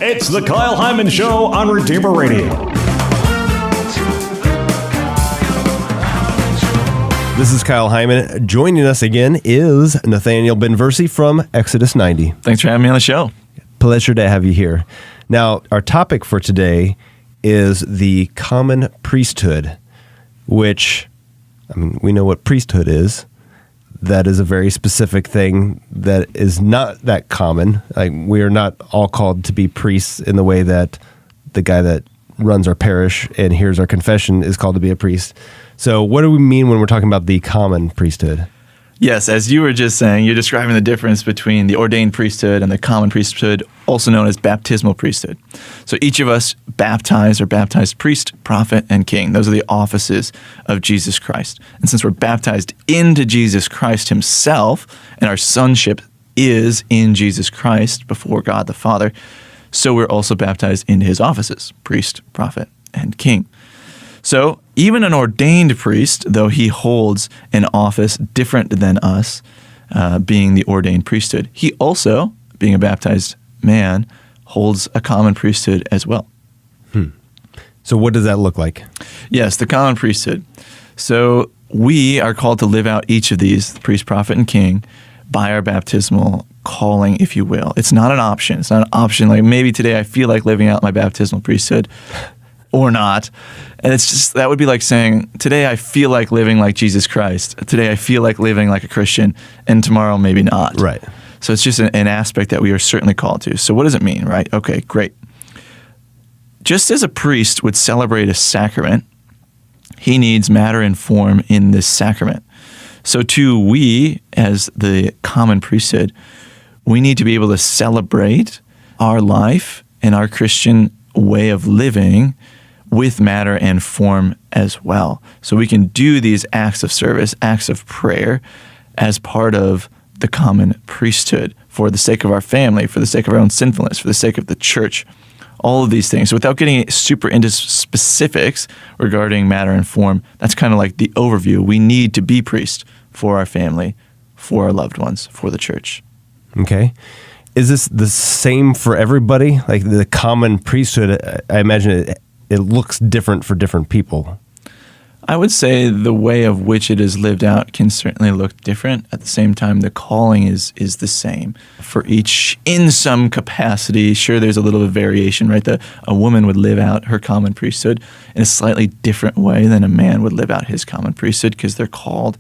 It's the Kyle Hyman Show on Redeemer Radio. This is Kyle Hyman. Joining us again is Nathaniel Binversie from Exodus 90. Thanks for having me on the show. Pleasure to have you here. Now, our topic for today is the Common Priesthood, which, we know what priesthood is. That is a very specific thing that is not that common. Like, we are not all called to be priests in the way that the guy that runs our parish and hears our confession is called to be a priest. So what do we mean when we're talking about the common priesthood? Yes, as you were just saying, you're describing the difference between the ordained priesthood and the common priesthood, also known as baptismal priesthood. So each of us baptized priest, prophet, and king. Those are the offices of Jesus Christ. And since we're baptized into Jesus Christ himself, and our sonship is in Jesus Christ before God the Father, so we're also baptized into his offices, priest, prophet, and king. So even an ordained priest, though he holds an office different than us, being the ordained priesthood, he also, being a baptized man, holds a common priesthood as well. So what does that look like? Yes, the common priesthood. So we are called to live out each of these, the priest, prophet, and king, by our baptismal calling, if you will. It's not an option. It's not an option like maybe today I feel like living out my baptismal priesthood or not. And it's just, that would be like saying, today I feel like living like Jesus Christ. Today I feel like living like a Christian, and tomorrow maybe not. Right. So it's just an aspect that we are certainly called to. So what does it mean, right? Okay, great. Just as a priest would celebrate a sacrament, he needs matter and form in this sacrament. So too, we, as the common priesthood, we need to be able to celebrate our life and our Christian way of living with matter and form as well. So we can do these acts of service, acts of prayer, as part of the common priesthood for the sake of our family, for the sake of our own sinfulness, for the sake of the church, all of these things. So without getting super into specifics regarding matter and form, that's kind of like the overview. We need to be priests for our family, for our loved ones, for the church. Okay. Is this the same for everybody? Like the common priesthood, I imagine it looks different for different people. I would say the way of which it is lived out can certainly look different. At the same time, the calling is the same for each in some capacity. Sure, there's a little bit of variation, right? A woman would live out her common priesthood in a slightly different way than a man would live out his common priesthood because they're called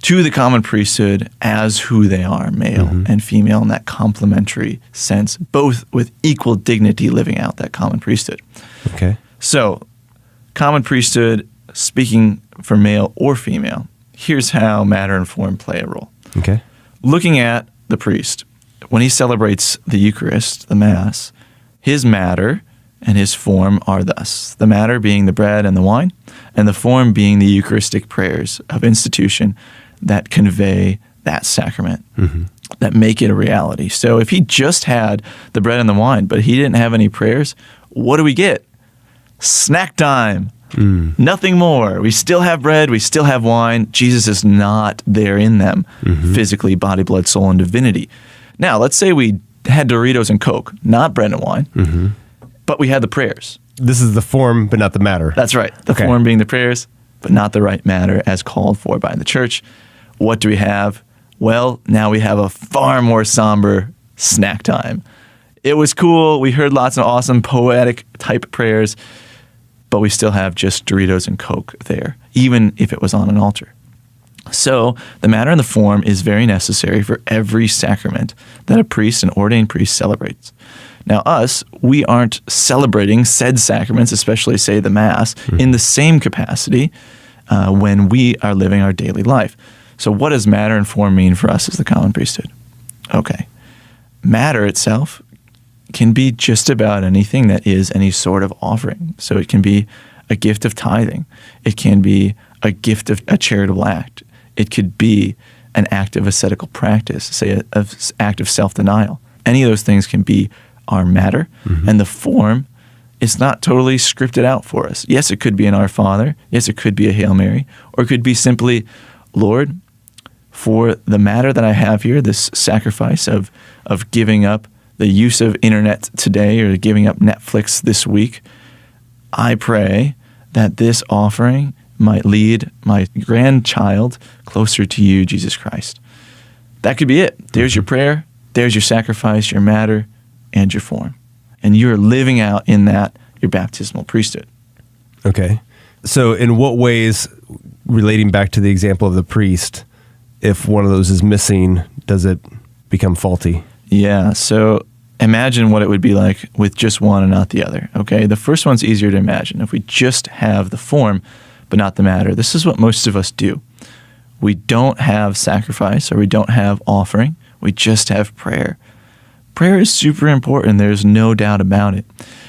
to the common priesthood as who they are, male and female, in that complementary sense, both with equal dignity living out that common priesthood. Okay. So, common priesthood, speaking for male or female, here's how matter and form play a role. Okay. Looking at the priest, when he celebrates the Eucharist, the Mass, his matter and his form are thus: the matter being the bread and the wine, and the form being the Eucharistic prayers of institution that convey that sacrament, that make it a reality. So if he just had the bread and the wine, but he didn't have any prayers, what do we get? Snack time. Nothing more. We still have bread, we still have wine. Jesus is not there in them, physically, body, blood, soul, and divinity. Now, let's say we had Doritos and Coke, not bread and wine, but we had the prayers. This is the form, but not the matter. That's right. The form being the prayers, but not the right matter as called for by the church. What do we have? Well, now we have a far more somber snack time. It was cool. We heard lots of awesome poetic type prayers, but we still have just Doritos and Coke there, even if it was on an altar. So the matter and the form is very necessary for every sacrament that a priest, an ordained priest, celebrates. Now us, we aren't celebrating said sacraments, especially, say, the Mass, in the same capacity when we are living our daily life. So what does matter and form mean for us as the common priesthood? Okay. Matter itself can be just about anything that is any sort of offering. So it can be a gift of tithing. It can be a gift of a charitable act. It could be an act of ascetical practice, say an act of self-denial. Any of those things can be our matter, and the form is not totally scripted out for us. Yes, it could be an Our Father. Yes, it could be a Hail Mary. Or it could be simply, Lord, for the matter that I have here, this sacrifice of giving up the use of internet today or giving up Netflix this week, I pray that this offering might lead my grandchild closer to you, Jesus Christ. That could be it. There's your prayer, there's your sacrifice, your matter, and your form. And you're living out in that your baptismal priesthood. Okay. So in what ways, relating back to the example of the priest, if one of those is missing, does it become faulty? Yeah, so imagine what it would be like with just one and not the other, okay? The first one's easier to imagine. If we just have the form, but not the matter. This is what most of us do. We don't have sacrifice or we don't have offering. We just have prayer. Prayer is super important. There's no doubt about it.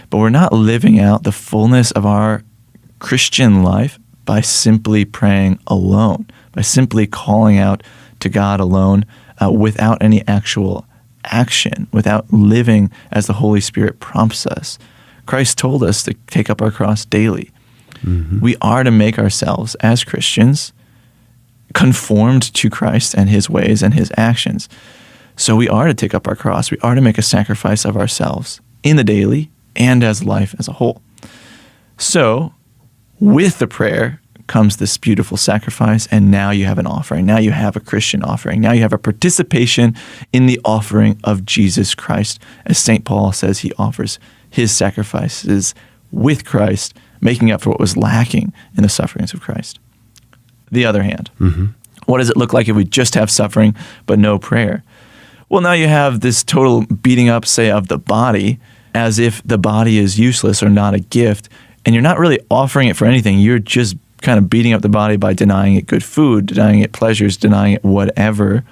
But we're not living out the fullness of our Christian life by simply praying alone, by simply calling out to God alone without any actual action, without living as the Holy Spirit prompts us. Christ told us to take up our cross daily. Mm-hmm. We are to make ourselves, as Christians, conformed to Christ and his ways and his actions. So we are to take up our cross. We are to make a sacrifice of ourselves in the daily and as life as a whole. So with the prayer comes this beautiful sacrifice, and now you have an offering. Now you have a Christian offering. Now you have a participation in the offering of Jesus Christ. As St. Paul says, he offers his sacrifices with Christ, making up for what was lacking in the sufferings of Christ. The other hand, what does it look like if we just have suffering but no prayer? Well, now you have this total beating up, say, of the body, as if the body is useless or not a gift, and you're not really offering it for anything. You're just kind of beating up the body by denying it good food, denying it pleasures, denying it whatever,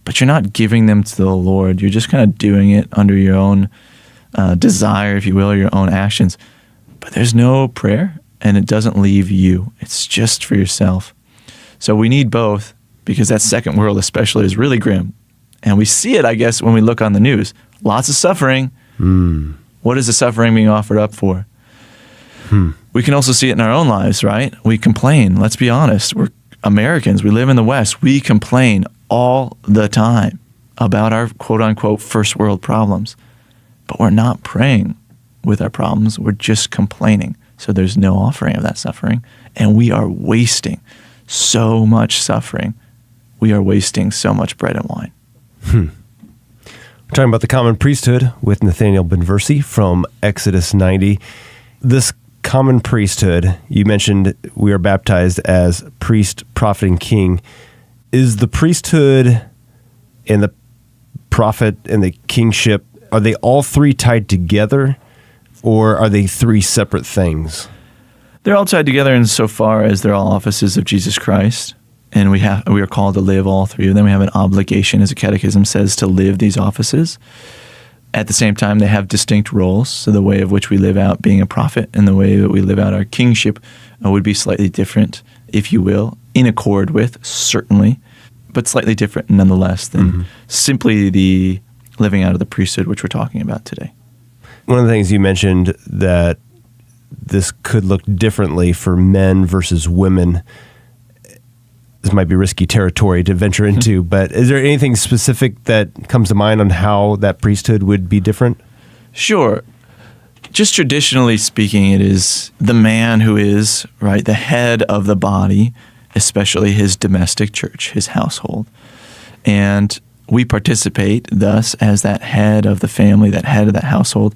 but you're not giving them to the Lord. You're just kind of doing it under your own desire, if you will, or your own actions. But there's no prayer, and it doesn't leave you. It's just for yourself. So we need both, because that second world especially is really grim. And we see it, I guess, when we look on the news. Lots of suffering. What is the suffering being offered up for? We can also see it in our own lives, right? We complain. Let's be honest. We're Americans. We live in the West. We complain all the time about our quote-unquote first world problems. But we're not praying with our problems. We're just complaining. So there's no offering of that suffering. And we are wasting so much suffering. We are wasting so much bread and wine. We're talking about the Common Priesthood with Nathaniel Binversie from Exodus 90. This Common Priesthood, you mentioned we are baptized as priest, prophet, and king. Is the priesthood and the prophet and the kingship, are they all three tied together, or are they three separate things? They're all tied together insofar as they're all offices of Jesus Christ, and we are called to live all three of them. We have an obligation, as the Catechism says, to live these offices. At the same time, they have distinct roles, so the way of which we live out being a prophet and the way that we live out our kingship would be slightly different, if you will, in accord with, certainly, but slightly different nonetheless than simply the living out of the priesthood, which we're talking about today. One of the things you mentioned that this could look differently for men versus women. This might be risky territory to venture into, but is there anything specific that comes to mind on how that priesthood would be different? Sure. Just traditionally speaking, it is the man who is, right, the head of the body, especially his domestic church, his household. And we participate thus as that head of the family, that head of that household,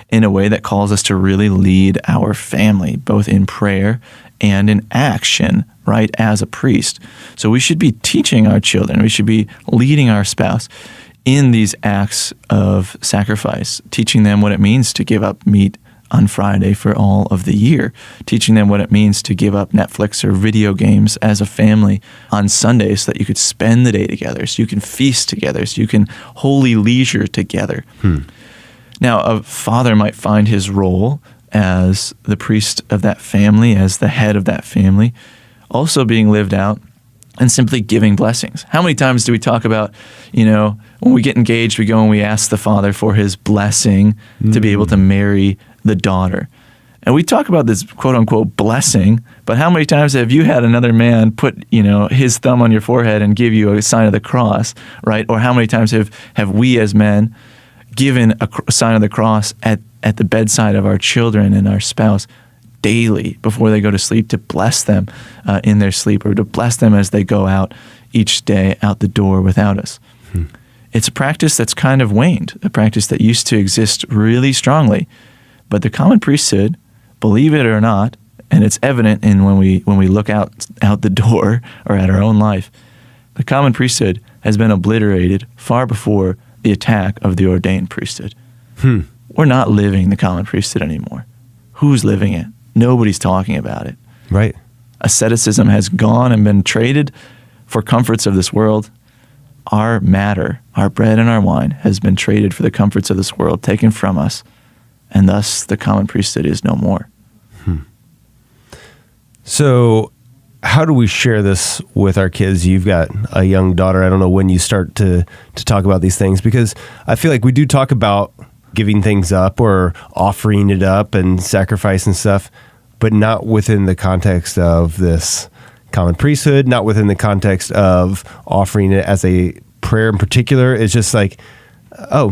in a way that calls us to really lead our family, both in prayer and in action, right, as a priest. So we should be teaching our children, we should be leading our spouse in these acts of sacrifice, teaching them what it means to give up meat on Friday for all of the year, teaching them what it means to give up Netflix or video games as a family on Sunday so that you could spend the day together, so you can feast together, so you can holy leisure together. Now, a father might find his role as the priest of that family, as the head of that family, also being lived out and simply giving blessings. How many times do we talk about, when we get engaged, we go and we ask the father for his blessing to be able to marry the daughter. And we talk about this quote-unquote blessing, but how many times have you had another man put, his thumb on your forehead and give you a sign of the cross, right? Or how many times have we as men given a sign of the cross at the bedside of our children and our spouse daily before they go to sleep, to bless them in their sleep, or to bless them as they go out each day out the door without us. It's a practice that's kind of waned, a practice that used to exist really strongly. But the common priesthood, believe it or not, and it's evident in when we look out the door or at our own life, the common priesthood has been obliterated far before the attack of the ordained priesthood. We're not living the common priesthood anymore. Who's living it? Nobody's talking about it. Right. Asceticism has gone and been traded for comforts of this world. Our matter, our bread and our wine, has been traded for the comforts of this world, taken from us, and thus the common priesthood is no more. So how do we share this with our kids? You've got a young daughter. I don't know when you start to talk about these things, because I feel like we do talk about giving things up or offering it up and sacrifice and stuff, but not within the context of this common priesthood, not within the context of offering it as a prayer in particular. It's just like,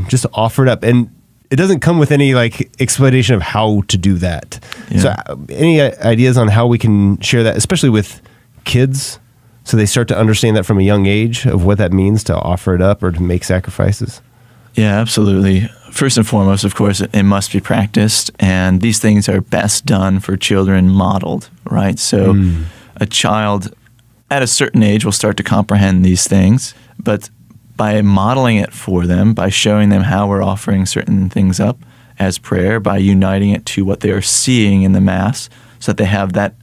just offer it up. And it doesn't come with any like explanation of how to do that. Yeah. So any ideas on how we can share that, especially with kids, so they start to understand that from a young age of what that means to offer it up or to make sacrifices? Yeah, absolutely. First and foremost, of course, it must be practiced, and these things are best done for children modeled, right? So a child at a certain age will start to comprehend these things, but by modeling it for them, by showing them how we're offering certain things up as prayer, by uniting it to what they are seeing in the Mass, so that they have that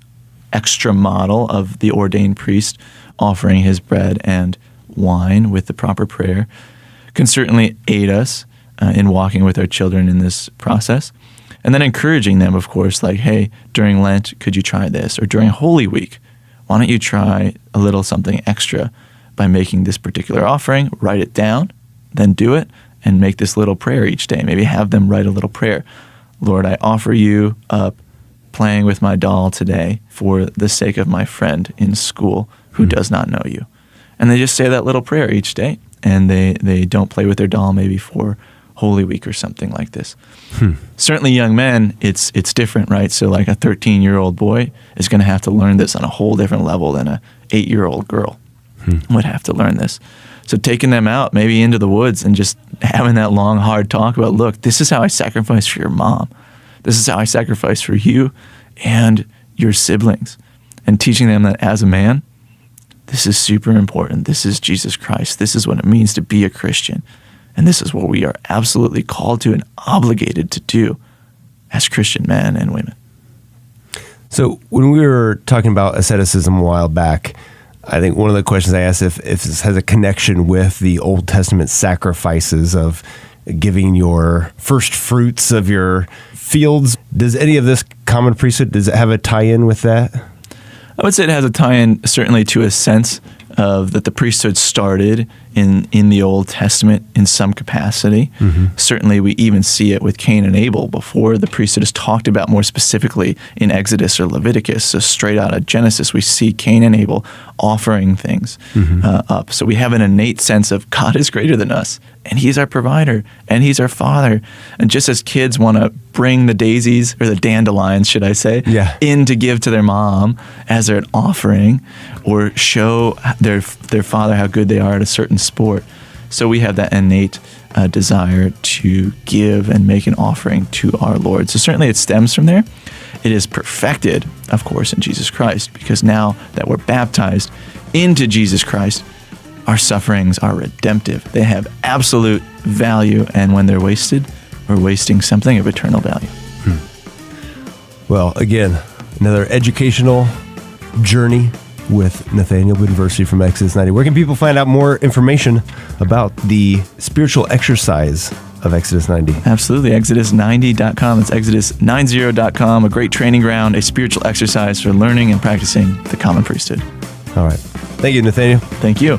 extra model of the ordained priest offering his bread and wine with the proper prayer, can certainly aid us in walking with our children in this process. And then encouraging them, of course, like, hey, during Lent, could you try this? Or during Holy Week, why don't you try a little something extra by making this particular offering, write it down, then do it, and make this little prayer each day. Maybe have them write a little prayer. Lord, I offer you up playing with my doll today for the sake of my friend in school who does not know you. And they just say that little prayer each day, and they don't play with their doll maybe for Holy Week or something like this. Certainly young men, it's different, right? So like a 13-year-old boy is going to have to learn this on a whole different level than a 8-year-old girl would have to learn this. So taking them out maybe into the woods and just having that long, hard talk about, look, this is how I sacrifice for your mom. This is how I sacrifice for you and your siblings. And teaching them that as a man, this is super important. This is Jesus Christ. This is what it means to be a Christian. And this is what we are absolutely called to and obligated to do as Christian men and women. So when we were talking about asceticism a while back, I think one of the questions I asked if this has a connection with the Old Testament sacrifices of giving your first fruits of your fields. Does any of this common priesthood, does it have a tie-in with that? I would say it has a tie-in certainly to a sense of that the priesthood started in the Old Testament in some capacity. Certainly we even see it with Cain and Abel before the priesthood is talked about more specifically in Exodus or Leviticus. So straight out of Genesis, we see Cain and Abel offering things up. So we have an innate sense of God is greater than us, and he's our provider, and he's our father. And just as kids want to bring the daisies, or the dandelions, should I say, in to give to their mom as an offering, or show their father how good they are at a certain sport. So we have that innate desire to give and make an offering to our Lord. So certainly it stems from there. It is perfected, of course, in Jesus Christ, because now that we're baptized into Jesus Christ, our sufferings are redemptive. They have absolute value, and when they're wasted, we're wasting something of eternal value. Well, again, another educational journey with Nathaniel Binversie from Exodus 90. Where can people find out more information about the spiritual exercise of Exodus 90? Absolutely. Exodus90.com. It's Exodus90.com, a great training ground, a spiritual exercise for learning and practicing the common priesthood. All right. Thank you, Nathaniel. Thank you.